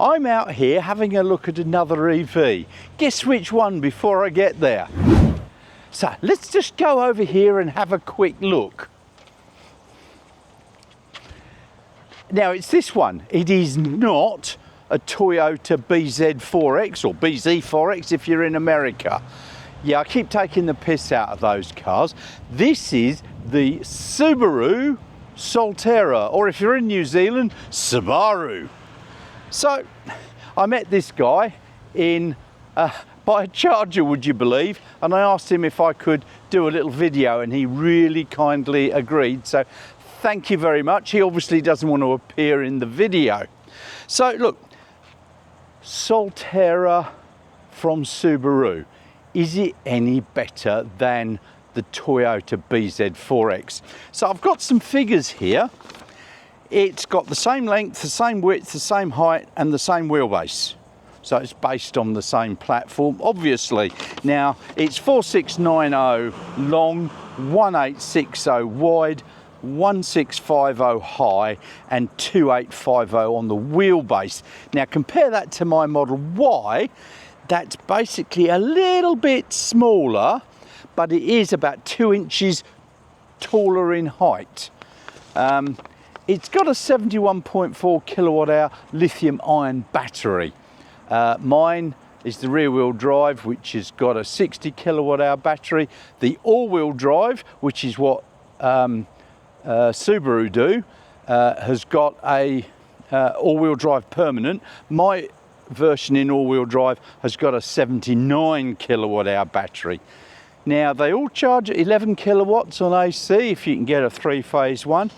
I'm out here having a look at another EV. Guess which one before I get there? So let's just go over here and have a quick look. Now it's this one. It is not a Toyota BZ4X or BZ4X if you're in America. Yeah, I keep taking the piss out of those cars. This is the Subaru Solterra, or if you're in New Zealand, Subaru. So I met this guy in by a charger, would you believe, and I asked him if I could do a little video, and he really kindly agreed, so thank you very much. He obviously doesn't want to appear in the video. So look, Solterra from Subaru, is it any better than the Toyota BZ4X? So I've got some figures here. It's got the same length, the same width, the same height and the same wheelbase. So it's based on the same platform, obviously. Now it's 4690 long, 1860 wide, 1650 high and 2850 on the wheelbase. Now compare that to my Model Y. That's basically a little bit smaller, but it is about 2 inches taller in height. It's got a 71.4 kilowatt hour lithium ion battery. Mine is the rear wheel drive, which has got a 60 kilowatt hour battery. The all wheel drive, which is what Subaru do, has got a all wheel drive permanent. My version in all wheel drive has got a 79 kilowatt hour battery. Now they all charge at 11 kilowatts on AC if you can get a 3-phase one.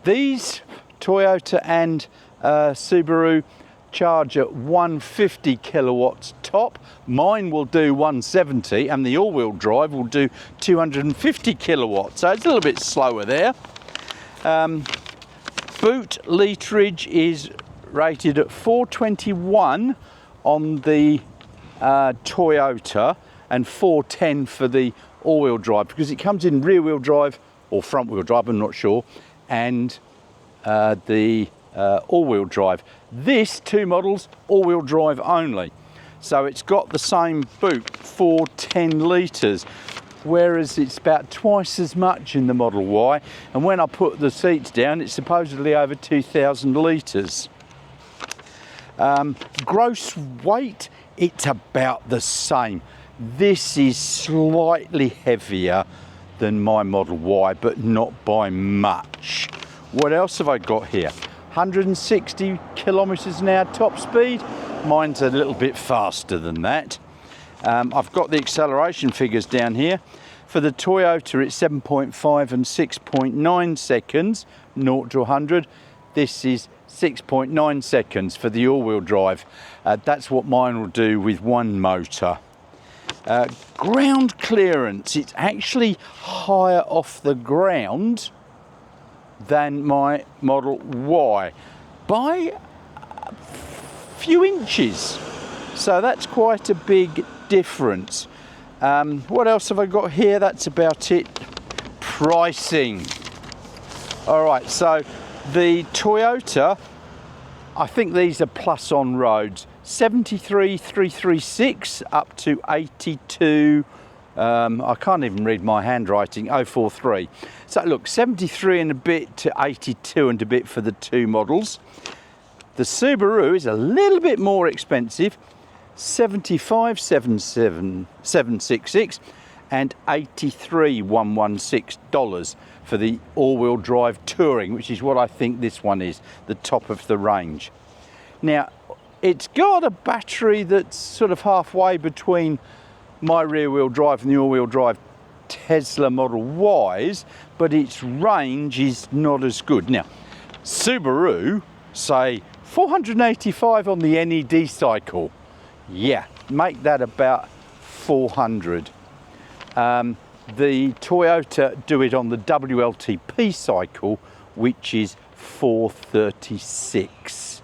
These Toyota and Subaru charge at 150 kilowatts top. Mine will do 170 and the all-wheel drive will do 250 kilowatts, so it's a little bit slower there. Boot literage is rated at 421 on the Toyota and 410 for the all-wheel drive, because it comes in rear-wheel drive or front-wheel drive, I'm not sure, and the all-wheel drive. This two models all-wheel drive only, so it's got the same boot, 410 litres, whereas it's about twice as much in the Model Y, and when I put the seats down it's supposedly over 2,000 litres. Gross weight, it's about the same. This is slightly heavier than my Model Y, but not by much. What else have I got here? 160 kilometers an hour top speed. Mine's a little bit faster than that. I've got the acceleration figures down here. For the Toyota it's 7.5 and 6.9 seconds 0 to 100. This is 6.9 seconds for the all-wheel drive. That's what mine will do with one motor. Ground clearance, it's actually higher off the ground than my Model Y by a few inches, so that's quite a big difference. What else have I got here? That's about it. Pricing. All right, so the Toyota, I think these are plus on roads, 73,336 up to 82, I can't even read my handwriting, 043. So look, 73 and a bit to 82 and a bit for the two models. The Subaru is a little bit more expensive, 75,766 and 83,116 dollars for the all-wheel drive Touring, which is what I think this one is, the top of the range. Now, it's got a battery that's sort of halfway between my rear-wheel drive and the all-wheel drive Tesla Model Ys, but its range is not as good. Now, Subaru say 485 on the NED cycle. Yeah, make that about 400. The Toyota do it on the WLTP cycle, which is 436.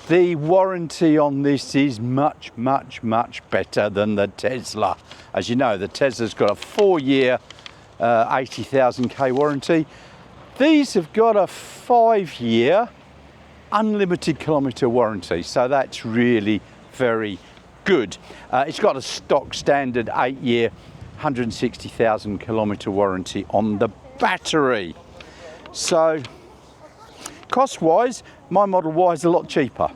The warranty on this is much better than the Tesla. As you know, the Tesla's got a 4-year 80,000 K warranty. These have got a 5-year unlimited kilometre warranty, so that's really very good. It's got a stock standard 8-year 160,000 kilometre warranty on the battery. So cost wise, my Model Y is a lot cheaper.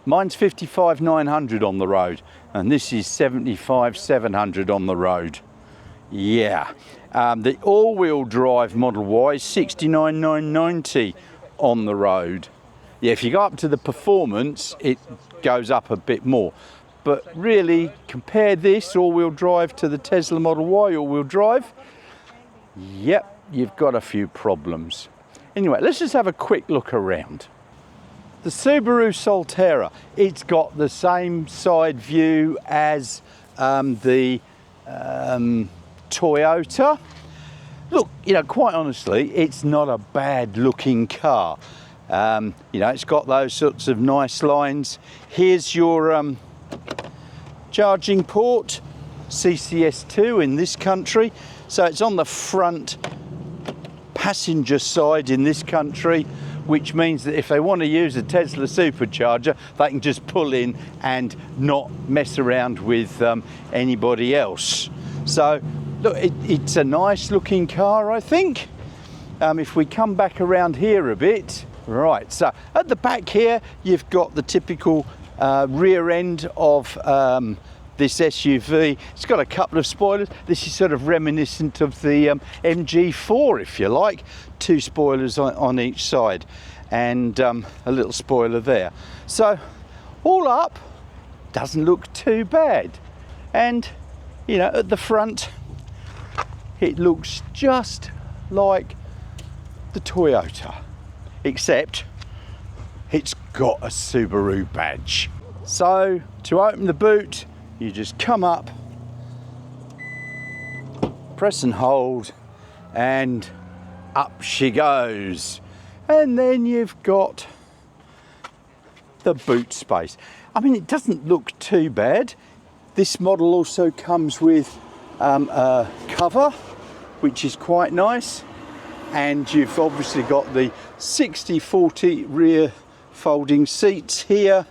Mine's 55,900 on the road, and this is 75,700 on the road. Yeah, the all-wheel drive Model Y is 69,990 on the road. Yeah, if you go up to the performance, it goes up a bit more. But really, compare this all-wheel drive to the Tesla Model Y all-wheel drive. Yep, you've got a few problems. Anyway, let's just have a quick look around. The Subaru Solterra, it's got the same side view as the Toyota. Look, you know, quite honestly, it's not a bad looking car. You know, it's got those sorts of nice lines. Here's your charging port, CCS2 in this country. So it's on the front passenger side in this country, which means that if they want to use a Tesla supercharger, they can just pull in and not mess around with anybody else. So look, it's a nice looking car, I think. If we come back around here a bit, right, so at the back here, you've got the typical rear end of this SUV. It's got a couple of spoilers. This is sort of reminiscent of the MG4, if you like. 2 spoilers on each side, and a little spoiler there. So all up, doesn't look too bad. And you know, at the front, it looks just like the Toyota, except it's got a Subaru badge. So to open the boot, you just come up, press and hold, and up she goes. And then you've got the boot space. I mean, it doesn't look too bad. This model also comes with a cover, which is quite nice. And you've obviously got the 60/40 rear folding seats here,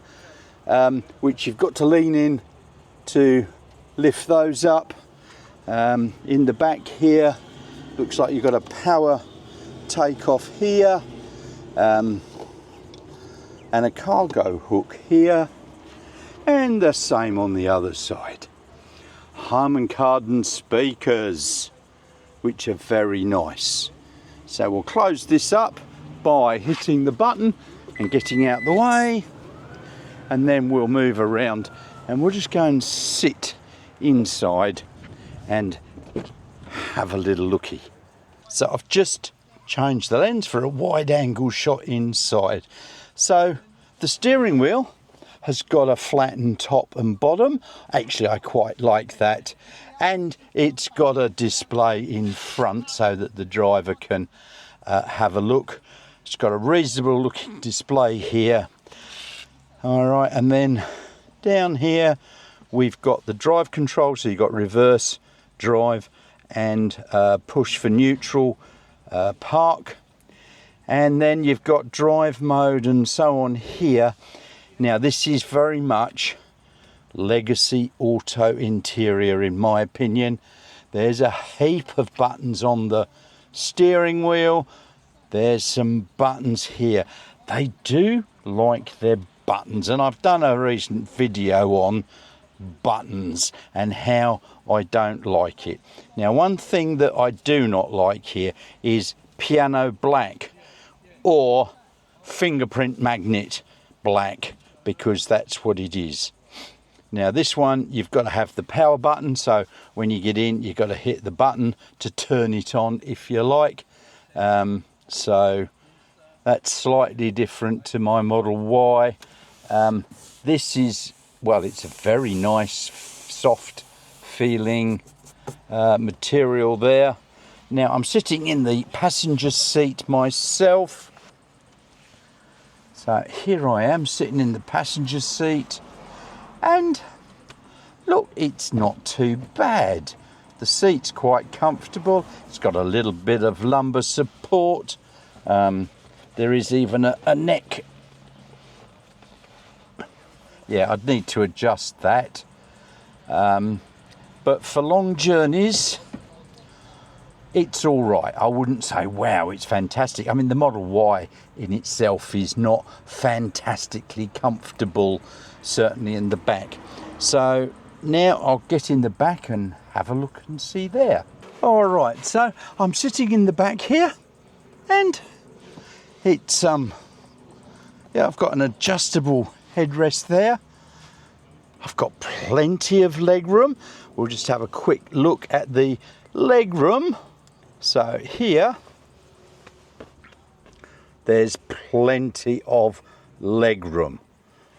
which you've got to lean in to lift those up. In the back here, looks like you've got a power takeoff here, and a cargo hook here, and the same on the other side. Harman Kardon speakers, which are very nice. So we'll close this up by hitting the button and getting out the way, and then we'll move around and we'll just go and sit inside and have a little looky. So I've just changed the lens for a wide angle shot inside. So the steering wheel has got a flattened top and bottom. Actually, I quite like that. And it's got a display in front so that the driver can have a look. It's got a reasonable looking display here. All right, and then down here we've got the drive control. So you've got reverse, drive, and push for neutral, park. And then you've got drive mode and so on here. Now this is very much legacy auto interior in my opinion. There's a heap of buttons on the steering wheel. There's some buttons here. They do like their buttons, and I've done a recent video on buttons and how I don't like it. Now, one thing that I do not like here is piano black or fingerprint magnet black, because that's what it is. Now this one, you've got to have the power button, so when you get in, you've got to hit the button to turn it on if you like. So that's slightly different to my Model Y. This is, well, it's a very nice, soft feeling material there. Now I'm sitting in the passenger seat myself. So here I am sitting in the passenger seat, and look, it's not too bad. The seat's quite comfortable. It's got a little bit of lumbar support There is even a neck. Yeah, I'd need to adjust that. But for long journeys, it's all right. I wouldn't say, wow, it's fantastic. I mean, the Model Y in itself is not fantastically comfortable, certainly in the back. So now I'll get in the back and have a look and see there. All right, so I'm sitting in the back here, and it's yeah, I've got an adjustable headrest there. I've got plenty of leg room. We'll just have a quick look at the leg room. So here, there's plenty of leg room.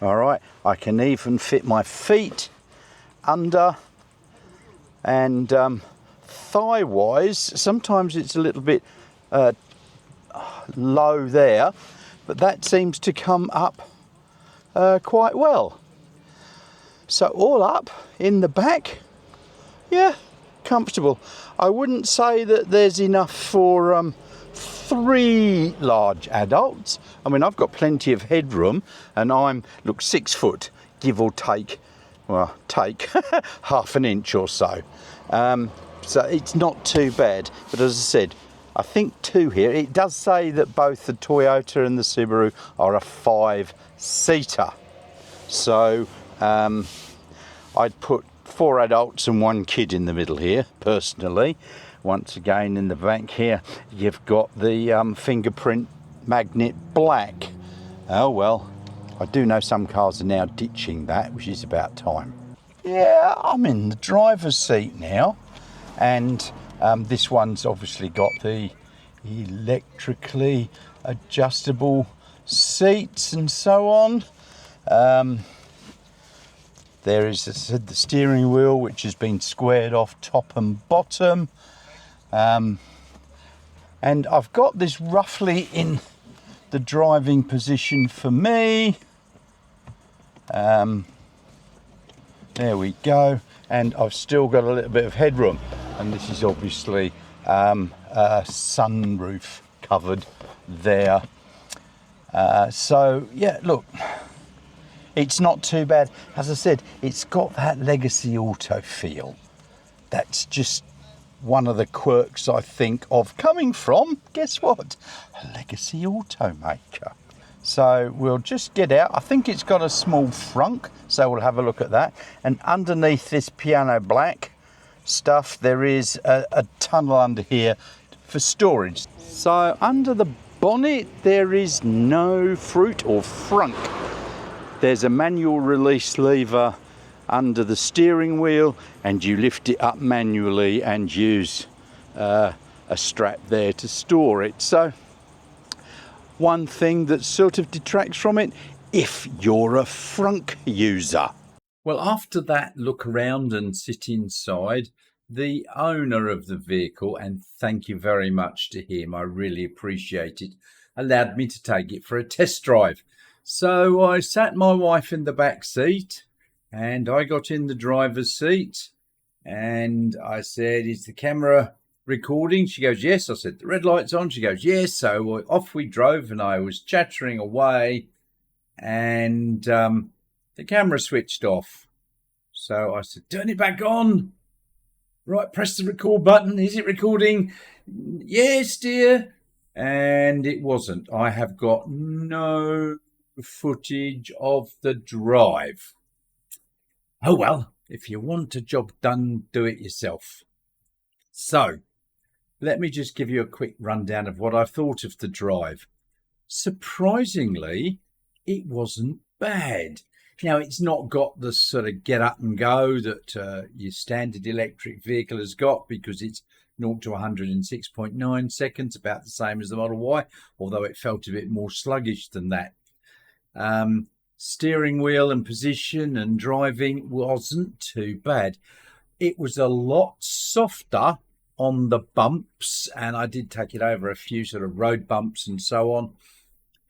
All right, I can even fit my feet under, and thigh-wise, sometimes it's a little bit low there, but that seems to come up quite well. So all up in the back, yeah, comfortable. I wouldn't say that there's enough for 3 large adults. I mean, I've got plenty of headroom, and I'm, look, 6 foot, give or take, well, take half an inch or so. So it's not too bad. But as I said, I think 2 here. It does say that both the Toyota and the Subaru are a 5-seater. So I'd put 4 adults and 1 kid in the middle here, personally. Once again, in the back here, you've got the fingerprint magnet black. Oh well, I do know some cars are now ditching that, which is about time. Yeah, I'm in the driver's seat now, and this one's obviously got the electrically adjustable seats and so on. There is the steering wheel, which has been squared off top and bottom. And I've got this roughly in the driving position for me. There we go. And I've still got a little bit of headroom. And this is obviously a sunroof covered there. So, yeah, look. It's not too bad. As I said, it's got that Legacy Auto feel. That's just one of the quirks, I think, of coming from, guess what? A Legacy automaker. So we'll just get out. I think it's got a small frunk, so we'll have a look at that. And underneath this piano black stuff, there is a tunnel under here for storage. So under the bonnet, there is no fruit or frunk. There's a manual release lever under the steering wheel, and you lift it up manually and use a strap there to store it. So one thing that sort of detracts from it, if you're a Frunk user. Well, after that look around and sit inside, the owner of the vehicle, and thank you very much to him, I really appreciate it, allowed me to take it for a test drive. So I sat my wife in the back seat, and I got in the driver's seat, and I said, "Is the camera recording?" She goes, "Yes." I said, "The red light's on." She goes, "Yes." So off we drove, and I was chattering away, and the camera switched off. So I said, "Turn it back on." "Right, press the record button. Is it recording?" "Yes, dear." And it wasn't. I have got no footage of the drive. Oh well, if you want a job done, do it yourself. So let me just give you a quick rundown of what I thought of the drive. Surprisingly, it wasn't bad. Now, it's not got the sort of get up and go that your standard electric vehicle has got, because it's 0 to 106.9 seconds, about the same as the Model Y, although it felt a bit more sluggish than that. Steering wheel and position and driving wasn't too bad. It was a lot softer on the bumps, and I did take it over a few sort of road bumps and so on.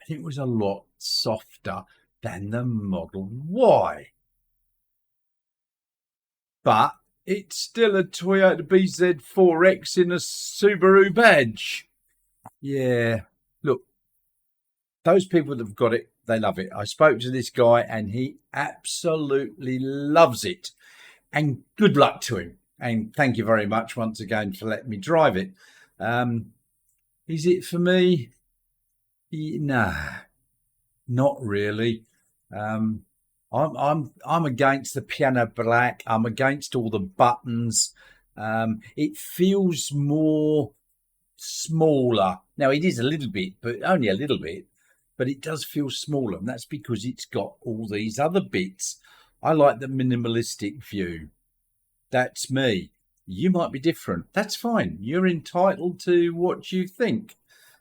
And it was a lot softer than the Model Y. But it's still a Toyota BZ4X in a Subaru badge. Yeah, look, those people that have got it, they love it. I spoke to this guy and he absolutely loves it. And good luck to him. And thank you very much once again for letting me drive it. Is it for me? Nah, not really. I'm against the piano black. I'm against all the buttons. It feels more smaller. Now it is a little bit, but only a little bit. But it does feel smaller, and that's because it's got all these other bits. I like the minimalistic view. That's me. You might be different. That's fine. You're entitled to what you think.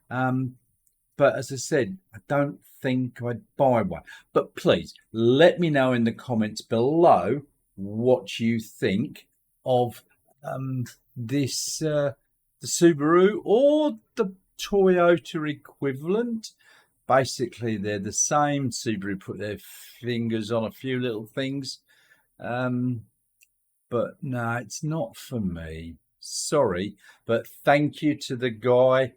But as I said, I don't think I'd buy one. But please let me know in the comments below what you think of this the Subaru or the Toyota equivalent. Basically, they're the same. Subaru put their fingers on a few little things. But no, it's not for me. Sorry. But thank you to the guy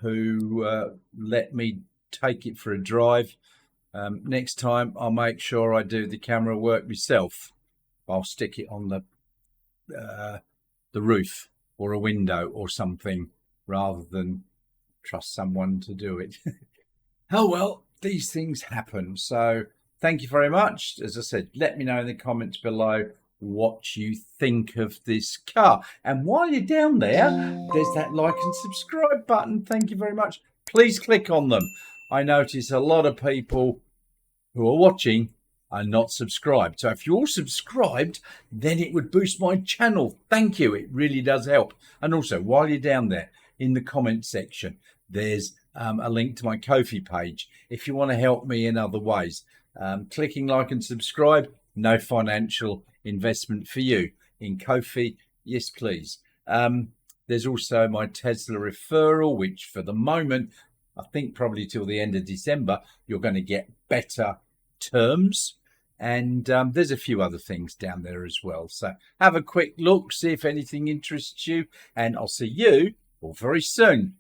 who let me take it for a drive. Next time, I'll make sure I do the camera work myself. I'll stick it on the roof or a window or something rather than trust someone to do it. Oh, well, these things happen. So thank you very much. As I said, let me know in the comments below what you think of this car. And while you're down there, there's that like and subscribe button. Thank you very much. Please click on them. I notice a lot of people who are watching are not subscribed. So if you're subscribed, then it would boost my channel. Thank you. It really does help. And also, while you're down there in the comment section, there's a link to my Ko-fi page if you want to help me in other ways. Clicking like and subscribe, no financial investment for you. In Ko-fi, yes please. There's also my Tesla referral, which for the moment, I think probably till the end of December, you're going to get better terms. And there's a few other things down there as well. So have a quick look, see if anything interests you, and I'll see you all very soon.